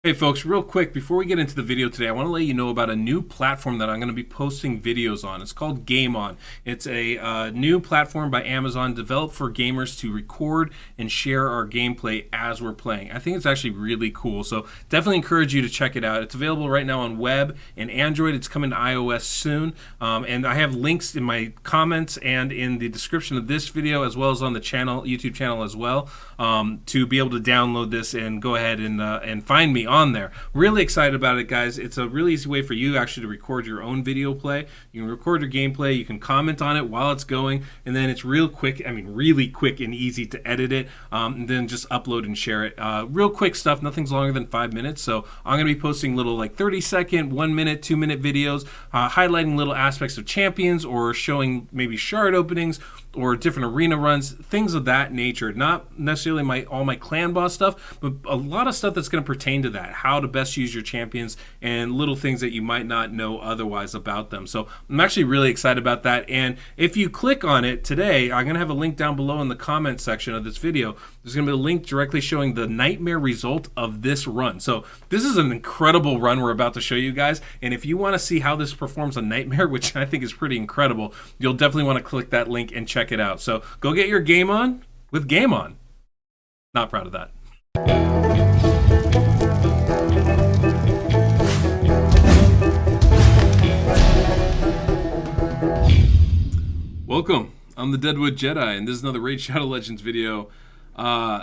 Hey folks, real quick, before we get into the video today, I want to let you know about a new platform that I'm going to be posting videos on. It's called Game On. It's a new platform by Amazon developed for gamers to record and share our gameplay as we're playing. I think it's actually really cool, so definitely encourage you to check it out. It's available right now on web and Android. It's coming to iOS soon, and I have links in my comments and in the description of this video, as well as on the channel, YouTube channel as well, to be able to download this and go ahead and find me on there. Really excited about it, guys. It's a really easy way for you actually to record your own video play. You can record your gameplay, you can comment on it while it's going, and then it's really quick and easy to edit it, and then just upload and share it. Real quick stuff, nothing's longer than 5 minutes, so I'm going to be posting little like 30-second, 1 minute, 2 minute videos, highlighting little aspects of champions or showing maybe shard openings or different arena runs, things of that nature. Not necessarily all my clan boss stuff, but a lot of stuff that's going to pertain to that, how to best use your champions and little things that you might not know otherwise about them. So I'm actually really excited about that. And if you click on it today, I'm going to have a link down below in the comment section of this video. There's going to be a link directly showing the nightmare result of this run. So this is an incredible run we're about to show you guys. And if you want to see how this performs on Nightmare, which I think is pretty incredible, you'll definitely want to click that link and check it out. So go get your game on with Game On. Not proud of that. Welcome. I'm the Deadwood Jedi, and this is another Raid Shadow Legends video.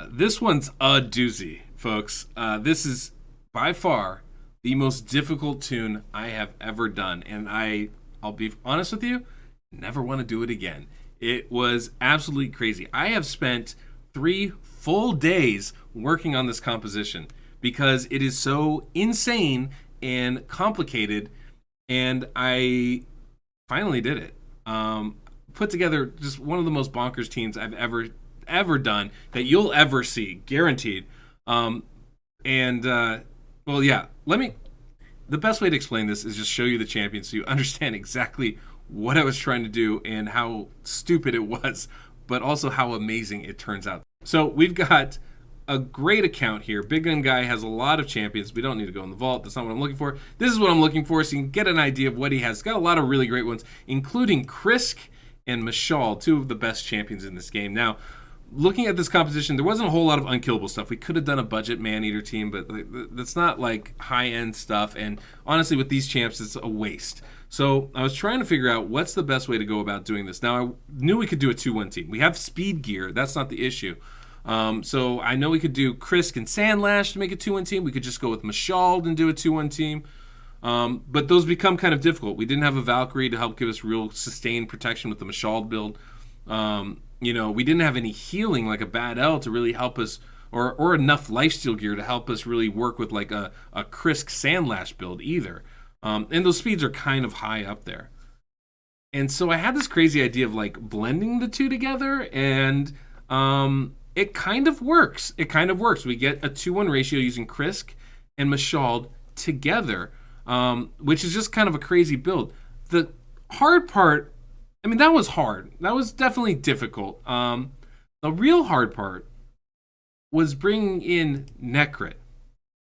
This one's a doozy, folks. This is by far the most difficult tune I have ever done, and I'll be honest with you, never want to do it again. It was absolutely crazy. I have spent 3 full days working on this composition because it is so insane and complicated, and I finally did it. Put together just one of the most bonkers teams I've ever done that you'll ever see, guaranteed. Well, yeah, the best way to explain this is just show you the champion so you understand exactly what I was trying to do and how stupid it was, but also how amazing it turns out. So we've got a great account here. Big Gun Guy has a lot of champions. We don't need to go in the vault. That's not what I'm looking for. This is what I'm looking for so you can get an idea of what he has. He's got a lot of really great ones, including Krisk and Mashal, 2 of the best champions in this game. Now, looking at this composition, there wasn't a whole lot of unkillable stuff. We could have done a budget man-eater team, but that's not like high-end stuff. And honestly, with these champs, it's a waste. So I was trying to figure out what's the best way to go about doing this. Now, I knew we could do a 2-1 team. We have speed gear. That's not the issue. So I know we could do Krisk and Sandlash to make a 2-1 team. We could just go with Mashal and do a 2-1 team. But those become kind of difficult. We didn't have a Valkyrie to help give us real sustained protection with the Mashal build. We didn't have any healing like a Bad L to really help us, or enough lifesteal gear to help us really work with like a Krisk Sandlash build either. And those speeds are kind of high up there. And so I had this crazy idea of like blending the two together, and it kind of works. We get a 2-1 ratio using Krisk and Mashal together, which is just kind of a crazy build. The hard part, that was hard. That was definitely difficult. The real hard part was bringing in Nekhret,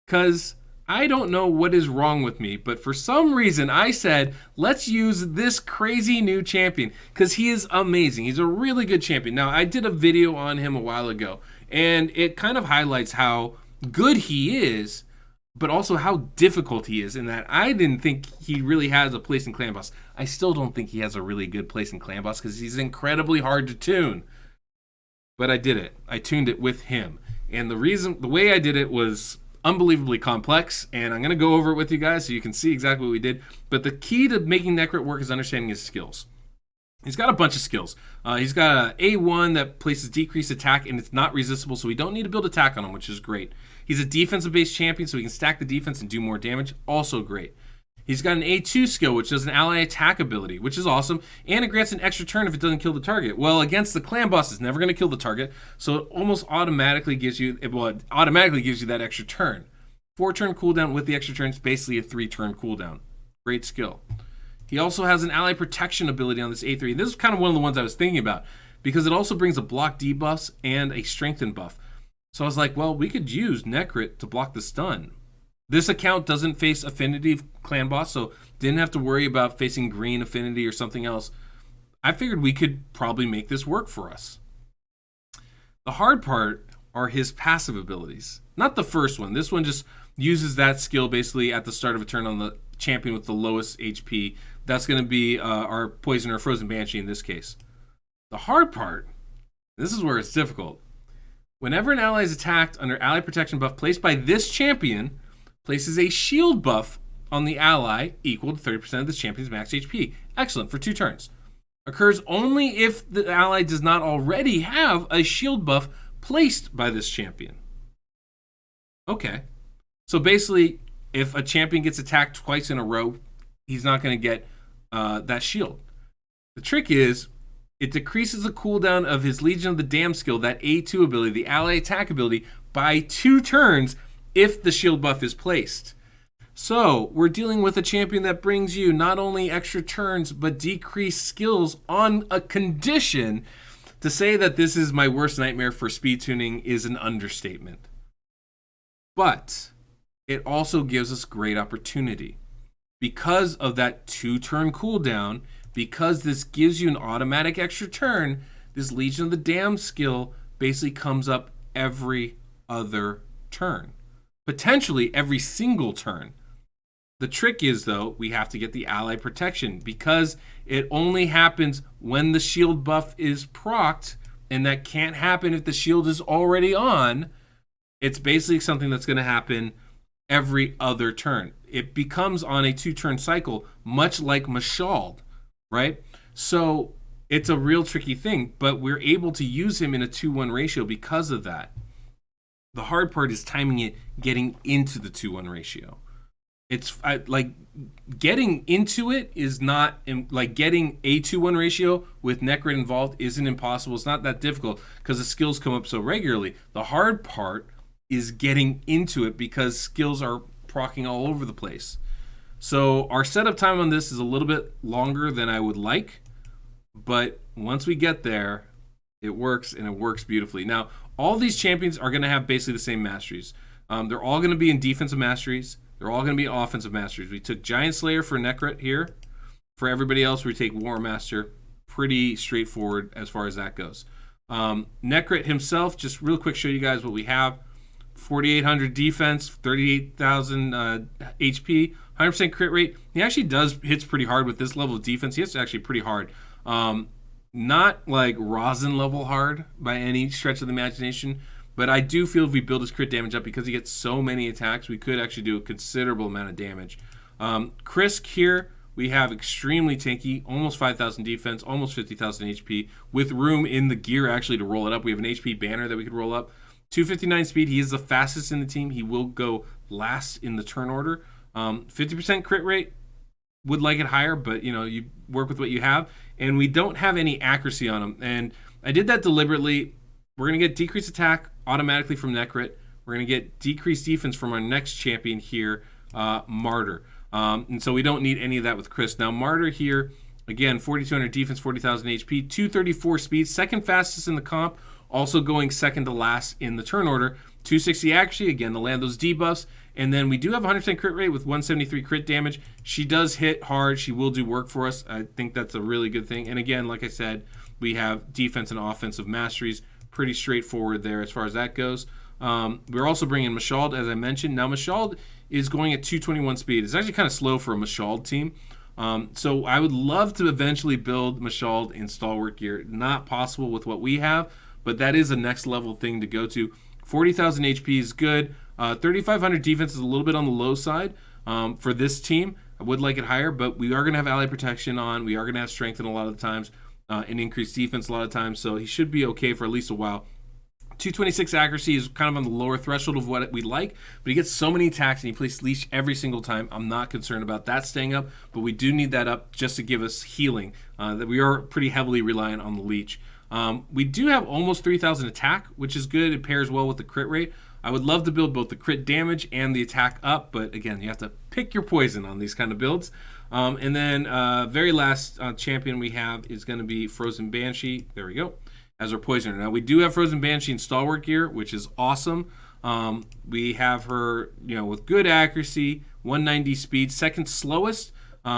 because I don't know what is wrong with me, but for some reason I said, let's use this crazy new champion because he is amazing. He's a really good champion. Now, I did a video on him a while ago, and it kind of highlights how good he is, but also how difficult he is, in that I didn't think he really has a place in Clan Boss. I still don't think he has a really good place in Clan Boss because he's incredibly hard to tune. But I did it. I tuned it with him. And the way I did it was unbelievably complex, and I'm going to go over it with you guys so you can see exactly what we did. But the key to making Nekhret work is understanding his skills. He's got a bunch of skills. He's got a A1 that places decreased attack, and it's not resistible, so we don't need to build attack on him, which is great. He's a defensive-based champion, so he can stack the defense and do more damage. Also great. He's got an A2 skill, which does an ally attack ability, which is awesome, and it grants an extra turn if it doesn't kill the target. Well, against the clan boss, it's never going to kill the target, so it almost automatically gives you, that extra turn. 4-turn cooldown with the extra turn. It's basically a 3-turn cooldown. Great skill. He also has an ally protection ability on this A3. And this is kind of one of the ones I was thinking about, because it also brings a block debuffs and a strengthen buff. So I was like, well, we could use Nekhret to block the stun. This account doesn't face Affinity Clan Boss, so didn't have to worry about facing Green Affinity or something else. I figured we could probably make this work for us. The hard part are his passive abilities. Not the first one. This one just uses that skill basically at the start of a turn on the champion with the lowest HP. That's going to be our Poison or Frozen Banshee in this case. The hard part, this is where it's difficult. Whenever an ally is attacked under ally protection buff placed by this champion, places a shield buff on the ally equal to 30% of this champion's max HP. Excellent, for 2 turns. Occurs only if the ally does not already have a shield buff placed by this champion. Okay. So basically, if a champion gets attacked twice in a row, he's not going to get that shield. The trick is, it decreases the cooldown of his Legion of the Damned skill, that A2 ability, the ally attack ability, by 2 turns if the shield buff is placed. So, we're dealing with a champion that brings you not only extra turns, but decreased skills on a condition. To say that this is my worst nightmare for speed tuning is an understatement. But it also gives us great opportunity. Because of that 2-turn cooldown, because this gives you an automatic extra turn, this Legion of the Damned skill basically comes up every other turn. Potentially every single turn. The trick is, though, we have to get the ally protection because it only happens when the shield buff is procced, and that can't happen if the shield is already on. It's basically something that's going to happen every other turn. It becomes on a 2-turn cycle, much like Mashald, right? So it's a real tricky thing, but we're able to use him in a 2-1 ratio because of that. The hard part is timing it, getting into the 2-1 ratio. It's like getting into it is not like getting a 2-1 ratio with Nekhret involved isn't impossible. It's not that difficult because the skills come up so regularly. The hard part is getting into it because skills are proccing all over the place. So our setup time on this is a little bit longer than I would like, but once we get there, it works and it works beautifully. Now, all these champions are going to have basically the same masteries. They're all going to be in defensive masteries. They're all going to be offensive masteries. We took Giant Slayer for Nekhret here. For everybody else, we take War Master. Pretty straightforward as far as that goes. Nekhret himself, just real quick show you guys what we have. 4,800 defense, 38,000 HP, 100% crit rate. He actually hits pretty hard with this level of defense. He hits actually pretty hard. Not like Rosin level hard by any stretch of the imagination, but I do feel if we build his crit damage up, because he gets so many attacks, we could actually do a considerable amount of damage. Krisk here, we have extremely tanky, almost 5,000 defense, almost 50,000 HP, with room in the gear actually to roll it up. We have an HP banner that we could roll up. 259 speed, he is the fastest in the team. He will go last in the turn order. 50% crit rate, would like it higher, but you work with what you have. And we don't have any accuracy on him. And I did that deliberately. We're going to get decreased attack automatically from Nekhret. We're going to get decreased defense from our next champion here, Martyr. And so we don't need any of that with Chris. Now, Martyr here, again, 4,200 defense, 40,000 HP, 234 speed, second fastest in the comp, also going second to last in the turn order. 260 accuracy, again, to land those debuffs. And then we do have 100% crit rate with 173 crit damage. She does hit hard. She will do work for us. I think that's a really good thing. And again, like I said, we have defense and offensive masteries. Pretty straightforward there as far as that goes. We're also bringing in Mashald, as I mentioned. Now, Mashald is going at 221 speed. It's actually kind of slow for a Mashald team. So I would love to eventually build Mashald in Stalwart gear. Not possible with what we have, but that is a next level thing to go to. 40,000 HP is good. 3,500 defense is a little bit on the low side for this team. I would like it higher, but we are going to have ally protection on. We are going to have strength in a lot of the times and increased defense a lot of times, so he should be okay for at least a while. 226 accuracy is kind of on the lower threshold of what we like, but he gets so many attacks and he plays leash every single time. I'm not concerned about that staying up, but we do need that up just to give us healing. That we are pretty heavily reliant on the leech. We do have almost 3,000 attack, which is good. It pairs well with the crit rate. I would love to build both the crit damage and the attack up, but again, you have to pick your poison on these kind of builds. And then very last champion we have is going to be Frozen Banshee. There we go. As our poisoner. Now, we do have Frozen Banshee in Stalwart gear, which is awesome. We have her, with good accuracy, 190 speed, second slowest.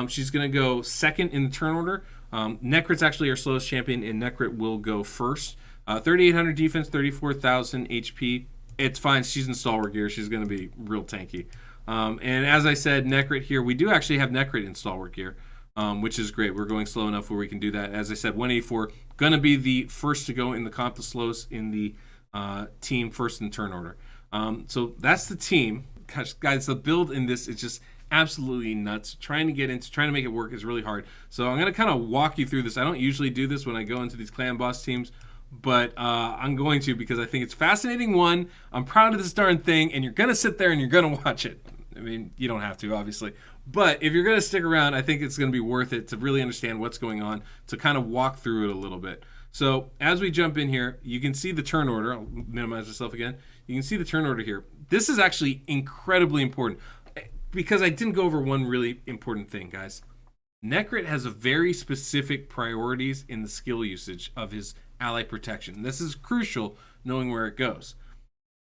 She's going to go second in the turn order. Nekhret's actually our slowest champion, and Nekhret will go first. 3,800 defense, 34,000 HP. It's fine. She's in stalwart gear. She's going to be real tanky. And as I said, Nekhret here, we do actually have Nekhret in stalwart gear, which is great. We're going slow enough where we can do that. As I said, 184, going to be the first to go in the comp, the slowest in the team, first in turn order. So that's the team. Gosh, guys, the build in this is just absolutely nuts. Trying to make it work is really hard. So I'm going to kind of walk you through this. I don't usually do this when I go into these clan boss teams, but I'm going to because I think it's fascinating. One, I'm proud of this darn thing, and you're going to sit there and you're going to watch it. I mean, you don't have to, obviously. But if you're going to stick around, I think it's going to be worth it to really understand what's going on, to kind of walk through it a little bit. So as we jump in here, you can see the turn order. I'll minimize myself again. You can see the turn order here. This is actually incredibly important because I didn't go over one really important thing, guys. Nekhret has a very specific priorities in the skill usage of his ally protection. This is crucial, knowing where it goes.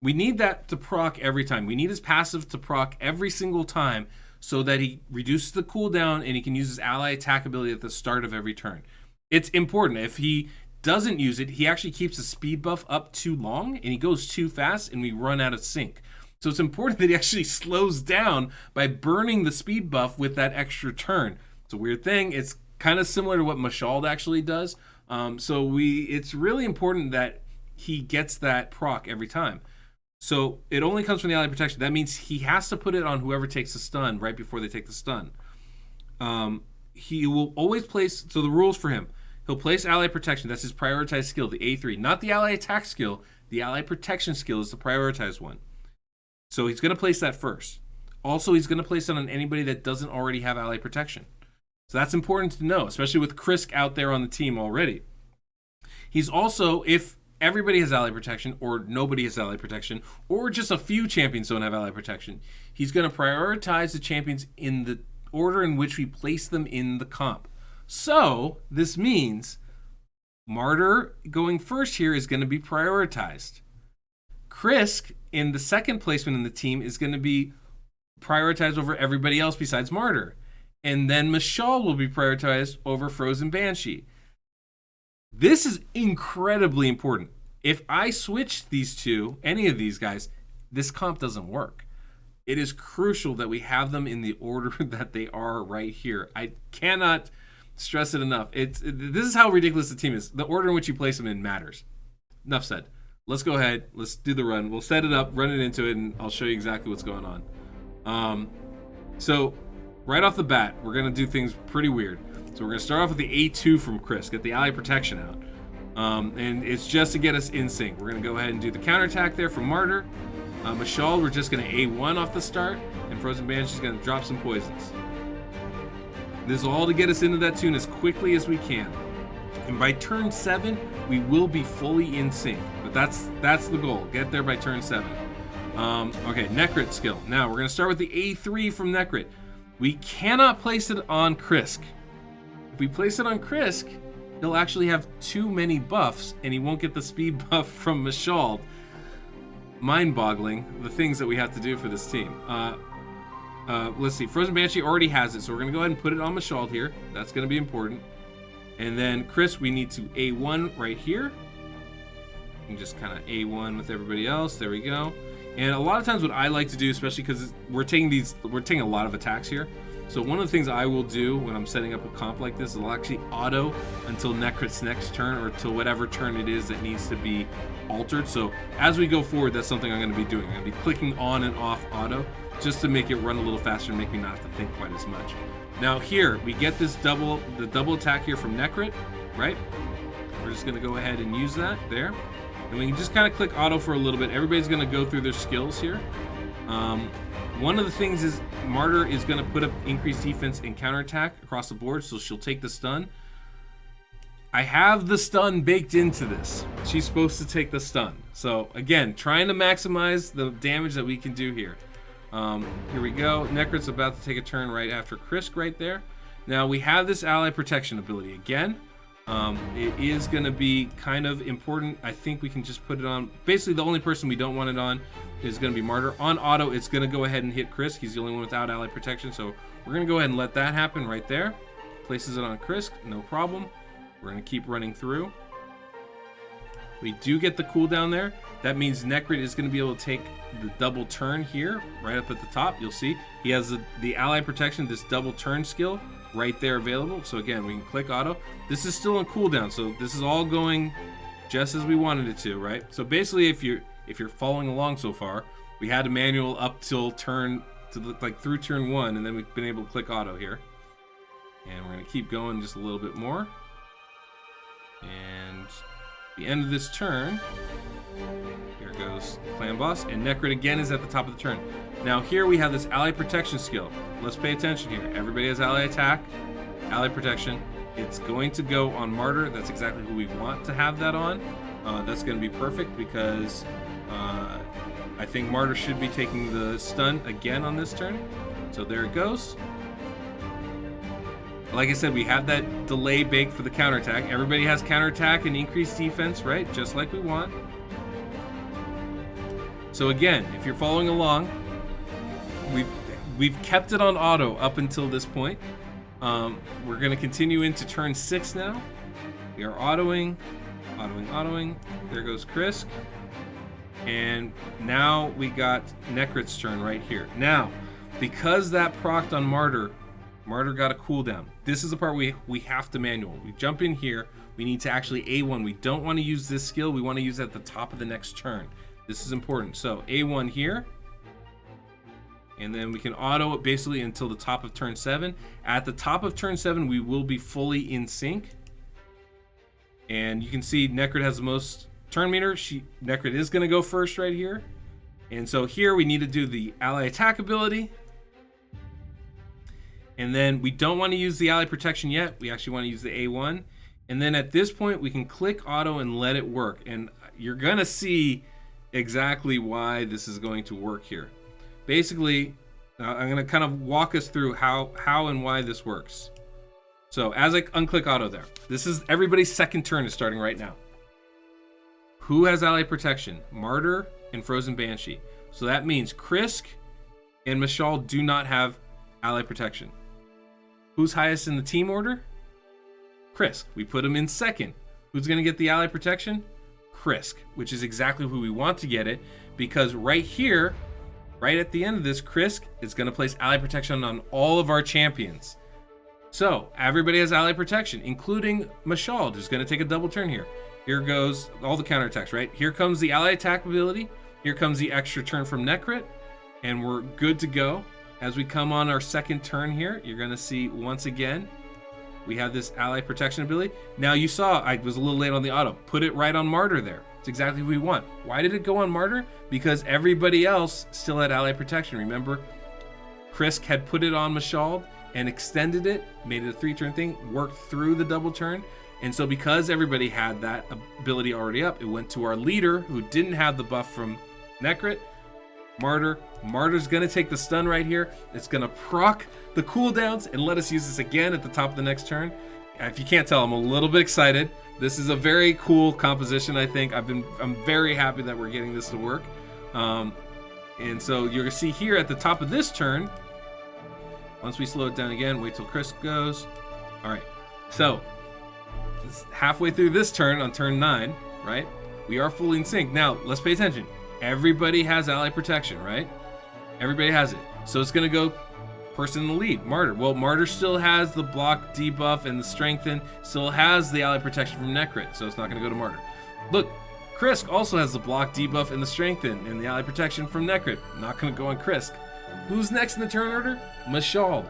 We need that to proc every time. We need his passive to proc every single time so that he reduces the cooldown and he can use his ally attack ability at the start of every turn. It's important. If he doesn't use it, he actually keeps the speed buff up too long and he goes too fast and we run out of sync. So it's important that he actually slows down by burning the speed buff with that extra turn. It's a weird thing. It's kind of similar to what Mashald actually does. It's really important that he gets that proc every time. So it only comes from the ally protection. That means he has to put it on whoever takes the stun right before they take the stun. He will always place, so the rules for him, he'll place ally protection. That's his prioritized skill, the A3. Not the ally attack skill. The ally protection skill is the prioritized one. So he's going to place that first. Also, he's going to place it on anybody that doesn't already have ally protection. So that's important to know, especially with Krisk out there on the team already. He's also, if everybody has ally protection or nobody has ally protection or just a few champions don't have ally protection, he's going to prioritize the champions in the order in which we place them in the comp. So this means Martyr going first here is going to be prioritized. Krisk in the second placement in the team is going to be prioritized over everybody else besides Martyr. And then Mashal will be prioritized over Frozen Banshee. This is incredibly important. If I switch these two, any of these guys, this comp doesn't work. It is crucial that we have them in the order that they are right here. I cannot stress it enough. This is how ridiculous the team is. The order in which you place them in matters. Enough said. Let's go ahead. Let's do the run. We'll set it up, run it into it, and I'll show you exactly what's going on. So right off the bat, we're going to do things pretty weird. So we're going to start off with the A2 from Krisk, get the ally protection out. And it's just to get us in sync. We're going to go ahead and do the counterattack there from Martyr. Mashal, we're just going to A1 off the start, and Frozen Banshee's going to drop some poisons. This is all to get us into that tune as quickly as we can. And by turn 7, we will be fully in sync. But that's the goal. Get there by turn 7. Okay, Nekhret skill. Now, we're going to start with the A3 from Nekhret. We cannot place it on Krisk. If we place it on Krisk, he'll actually have too many buffs, and he won't get the speed buff from Mashald. Mind-boggling, the things that we have to do for this team. Let's see. Frozen Banshee already has it, so we're going to go ahead and put it on Mashald here. That's going to be important. And then Krisk, we need to A1 right here. And just kind of A1 with everybody else. There we go. And a lot of times what I like to do, especially because we're taking a lot of attacks here. So one of the things I will do when I'm setting up a comp like this is I'll actually auto until Nekhret's next turn or till whatever turn it is that needs to be altered. So as we go forward, that's something I'm going to be doing. I'm going to be clicking on and off auto just to make it run a little faster and make me not have to think quite as much. Now here, we get this double attack here from Nekhret, right? We're just going to go ahead and use that there. And we can just kind of click auto for a little bit. Everybody's going to go through their skills here. One of the things is Martyr is going to put up increased defense and counterattack across the board, so she'll take the stun. I have the stun baked into this. She's supposed to take the stun. So again, trying to maximize the damage that we can do here. Here we go. Nekhret's about to take a turn right after Krisk right there. Now we have this ally protection ability again. It is going to be kind of important. I think we can just put it on. Basically, the only person we don't want it on is going to be Martyr. On auto, it's going to go ahead and hit Krisk. He's the only one without ally protection, so we're going to go ahead and let that happen right there. Places it on Krisk, no problem. We're going to keep running through. We do get the cooldown there. That means Nekhret is going to be able to take the double turn here, right up at the top. You'll see he has the ally protection, this double turn skill right there available. So again, we can click auto. This is still on cooldown, so this is all going just as we wanted it to, right? So basically, if you're following along so far, we had a manual up till turn to like through turn 1, and then we've been able to click auto here. And we're going to keep going just a little bit more. And the end of this turn, here goes Clan Boss, and Nekhret again is at the top of the turn. Now here we have this ally protection skill. Let's pay attention here. Everybody has ally attack, ally protection. It's going to go on Martyr. That's exactly who we want to have that on. That's going to be perfect because I think Martyr should be taking the stun again on this turn. So there it goes. Like I said, we have that delay baked for the counterattack. Everybody has counterattack and increased defense, right? Just like we want. So again, if you're following along, we've kept it on auto up until this point. We're going to continue into turn 6 now. We are autoing. There goes Krisk. And now we got Nekhret's turn right here. Now, because that procced on Martyr got a cooldown. This is the part we have to manual. We jump in here. We need to actually A1. We don't want to use this skill. We want to use it at the top of the next turn. This is important. So A1 here. And then we can auto it basically until the top of turn 7. At the top of turn 7, we will be fully in sync. And you can see Nekhret has the most turn meter. Nekhret is going to go first right here. And so here we need to do the ally attack ability. And then we don't want to use the ally protection yet. We actually want to use the A1. And then at this point, we can click auto and let it work. And you're going to see exactly why this is going to work here. Basically, I'm going to kind of walk us through how and why this works. So as I unclick auto there, this is everybody's second turn is starting right now. Who has ally protection? Martyr and Frozen Banshee. So that means Krisk and Mashal do not have ally protection. Who's highest in the team order? Krisk. We put him in second. Who's going to get the ally protection? Krisk, which is exactly who we want to get it, because right here, right at the end of this, Krisk is going to place ally protection on all of our champions. So everybody has ally protection, including Mashal, who's going to take a double turn here. Here goes all the counterattacks, right? Here comes the ally attack ability. Here comes the extra turn from Nekhret, and we're good to go. As we come on our second turn here, you're going to see once again, we have this ally protection ability. Now you saw I was a little late on the auto. Put it right on Martyr there. It's exactly what we want. Why did it go on Martyr? Because everybody else still had ally protection. Remember, Krisk had put it on Mashal and extended it, made it a 3-turn thing, worked through the double turn. And so because everybody had that ability already up, it went to our leader who didn't have the buff from Nekhret, Martyr. Martyr's going to take the stun right here. It's going to proc the cooldowns and let us use this again at the top of the next turn. If you can't tell, I'm a little bit excited. This is a very cool composition, I think. I'm very happy that we're getting this to work. And so you're going to see here at the top of this turn, once we slow it down again, wait till Krisk goes. All right, so halfway through this turn on turn 9, right? We are fully in sync. Now, let's pay attention. Everybody has ally protection, right? Everybody has it. So it's going to go person in the lead, Martyr. Well, Martyr still has the block debuff and the strengthen, still has the ally protection from Nekhret, so it's not going to go to Martyr. Look, Krisk also has the block debuff and the strengthen and the ally protection from Nekhret. Not going to go on Krisk. Who's next in the turn order? Mashal.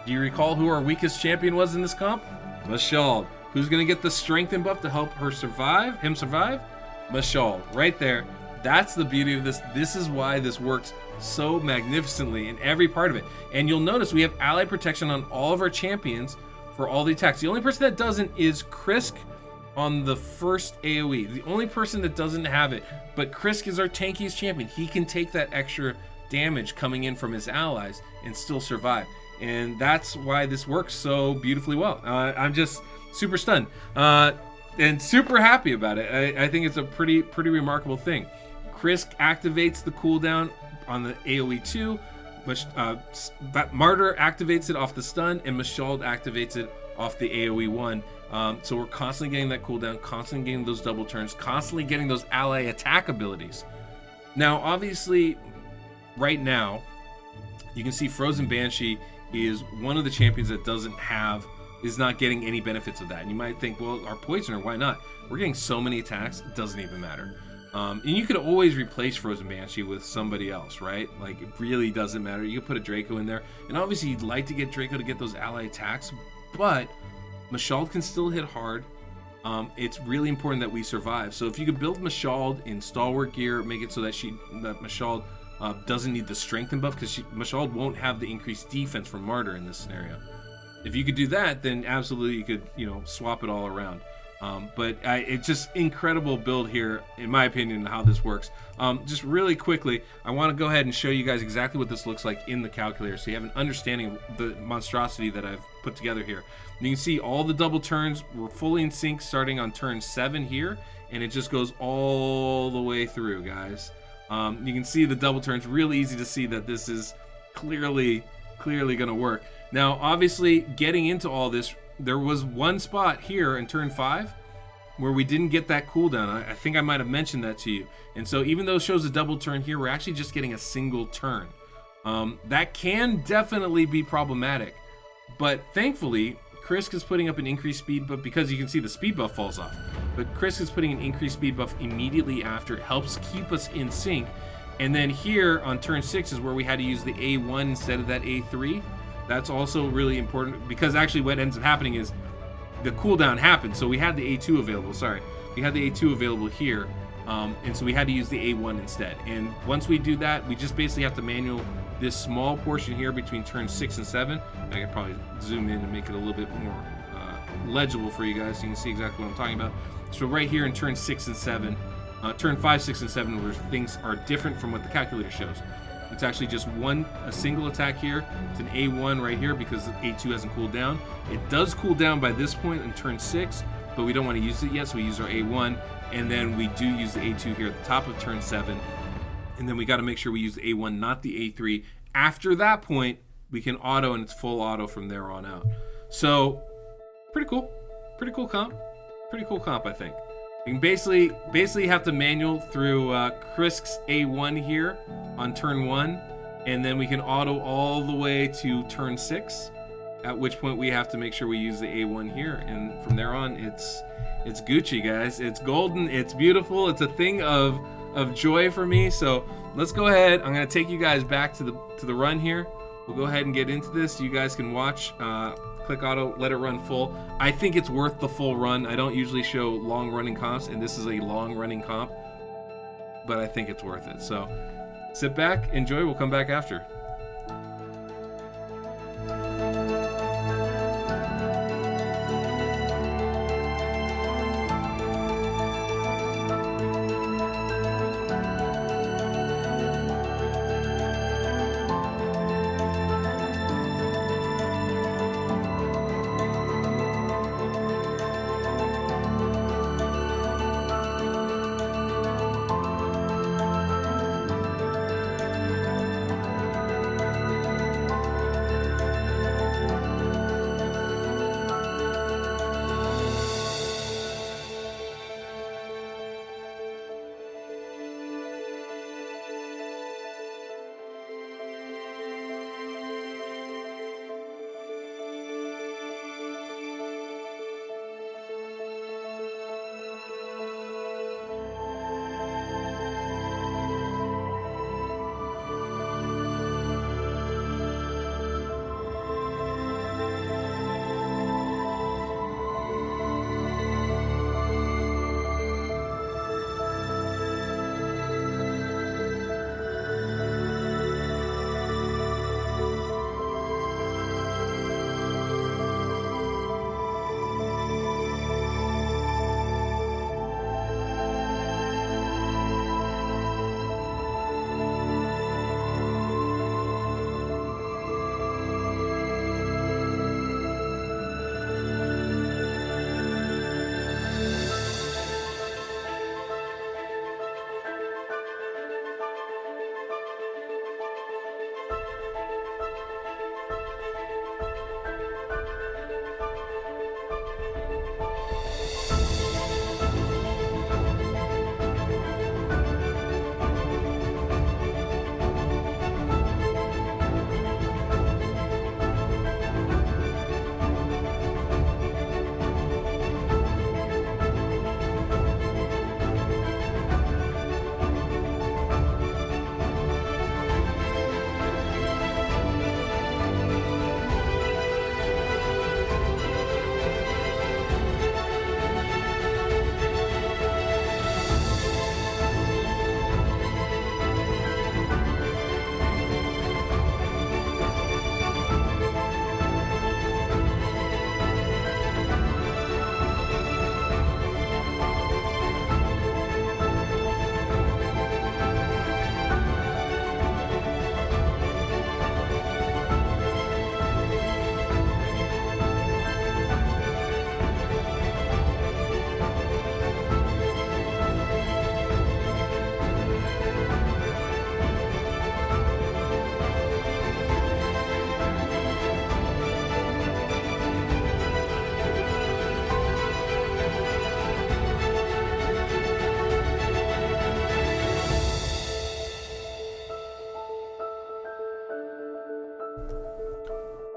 Do you recall who our weakest champion was in this comp? Mashal. Who's going to get the strengthen buff to help him survive? Mashal. Right there. That's the beauty of this. This is why this works so magnificently in every part of it. And you'll notice we have ally protection on all of our champions for all the attacks. The only person that doesn't is Krisk on the first AoE. The only person that doesn't have it, but Krisk is our tankiest champion. He can take that extra damage coming in from his allies and still survive. And that's why this works so beautifully well. I'm just super stunned and super happy about it. I think it's a pretty remarkable thing. Krisk activates the cooldown on the AoE 2. Martyr activates it off the stun, and Mashald activates it off the AoE 1. So we're constantly getting that cooldown, constantly getting those double turns, constantly getting those ally attack abilities. Now, obviously, right now, you can see Frozen Banshee is one of the champions that is not getting any benefits of that. And you might think, well, our Poisoner, why not? We're getting so many attacks, it doesn't even matter. And you could always replace Frozen Banshee with somebody else, right? Like, it really doesn't matter. You could put a Draco in there. And obviously, you'd like to get Draco to get those ally attacks, but Mashald can still hit hard. It's really important that we survive. So if you could build Mashald in Stalwart gear, make it so that Mashald doesn't need the strengthen buff, because Mashald won't have the increased defense from Martyr in this scenario. If you could do that, then absolutely you could, swap it all around. But it's just incredible build here, in my opinion, how this works. Just really quickly, I want to go ahead and show you guys exactly what this looks like in the calculator, so you have an understanding of the monstrosity that I've put together here. You can see all the double turns. We're fully in sync starting on turn 7 here, and it just goes all the way through, guys. You can see the double turns. Really easy to see that this is clearly going to work. Now, obviously, getting into all this, there was one spot here in turn 5 where we didn't get that cooldown. I think I might have mentioned that to you. And so even though it shows a double turn here, we're actually just getting a single turn. That can definitely be problematic. But thankfully, Krisk is putting up an increased speed buff, because you can see the speed buff falls off. But Krisk is putting an increased speed buff immediately after. It helps keep us in sync. And then here on turn 6 is where we had to use the A1 instead of that A3. That's also really important, because actually what ends up happening is the cooldown happened. So we had the A2 available. We had the A2 available here. And so we had to use the A1 instead. And once we do that, we just basically have to manual this small portion here between turn 6 and 7. I could probably zoom in and make it a little bit more legible for you guys so you can see exactly what I'm talking about. So right here in turn 6 and 7, turn 5, 6, and 7, where things are different from what the calculator shows. It's actually just a single attack here. It's an A1 right here because A2 hasn't cooled down. It does cool down by this point in turn 6, but we don't want to use it yet, so we use our A1, and then we do use the A2 here at the top of turn 7, and then we got to make sure we use the A1, not the A3. After that point, we can auto, and it's full auto from there on out. So, pretty cool comp. Pretty cool comp, I think. You can basically have to manual through Krisk's A1 here on turn 1, and then we can auto all the way to turn 6, at which point we have to make sure we use the A1 here, and from there on it's Gucci, guys. It's golden, it's beautiful, it's a thing of joy for me. So let's go ahead. I'm gonna take you guys back to the run here. We'll go ahead and get into this. You guys can watch. Click auto, let it run full. I think it's worth the full run. I don't usually show long running comps, and this is a long running comp, but I think it's worth it. So sit back, enjoy, we'll come back after.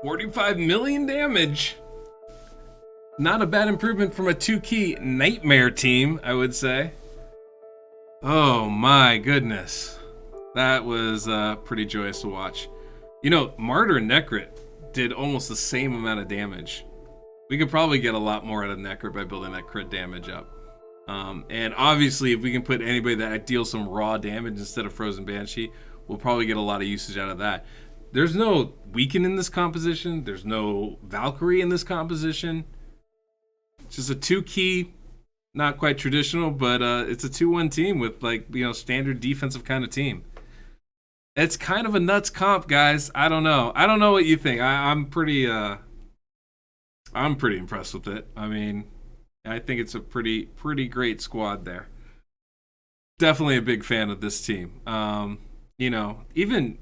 45 million damage. Not a bad improvement from a 2-key Nightmare team, I would say. Oh my goodness. That was pretty joyous to watch. You know, Martyr and Nekhret did almost the same amount of damage. We could probably get a lot more out of Nekhret by building that crit damage up. And obviously, if we can put anybody that deals some raw damage instead of Frozen Banshee, we'll probably get a lot of usage out of that. There's no Weaken in this composition. There's no Valkyrie in this composition. It's just a 2-key, not quite traditional, but it's a 2-1 team with, like, you know, standard defensive kind of team. It's kind of a nuts comp, guys. I don't know. I don't know what you think. I'm pretty impressed with it. I mean, I think it's a pretty great squad there. Definitely a big fan of this team. You know, even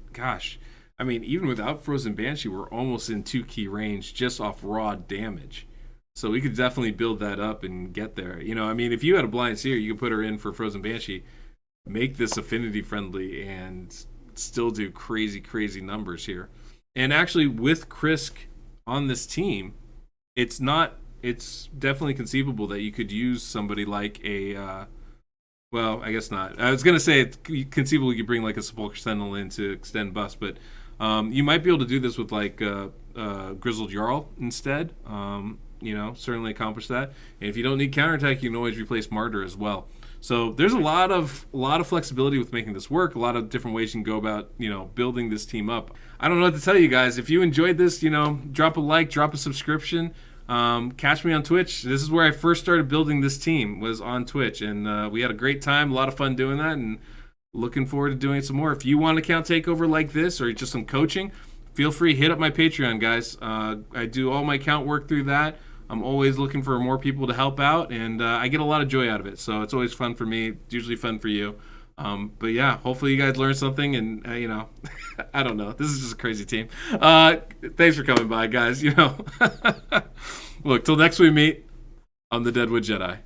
even without Frozen Banshee, we're almost in 2-key range just off raw damage. So we could definitely build that up and get there. You know, I mean, if you had a Blind Seer, you could put her in for Frozen Banshee, make this affinity friendly, and still do crazy numbers here. And actually, with Krisk on this team, it's definitely conceivable that you could use somebody like a well, I guess not. I was gonna say it's conceivable you could bring like a Sepulchre Sentinel in to extend bust, but you might be able to do this with like Grizzled Jarl instead. You know, certainly accomplish that. And if you don't need counterattack, you can always replace Martyr as well. So there's a lot of flexibility with making this work. A lot of different ways you can go about, you know, building this team up. I don't know what to tell you guys. If you enjoyed this, you know, drop a like, drop a subscription. Catch me on Twitch. This is where I first started building this team, was on Twitch, and we had a great time, a lot of fun doing that, and looking forward to doing some more. If you want an account takeover like this or just some coaching, feel free, hit up my Patreon, guys. I do all my account work through that. I'm always looking for more people to help out, and I get a lot of joy out of it. So it's always fun for me. It's usually fun for you. But yeah, hopefully you guys learned something, and you know, I don't know. This is just a crazy team. Thanks for coming by, guys. You know, look, till next we meet, I'm the Deadwood Jedi.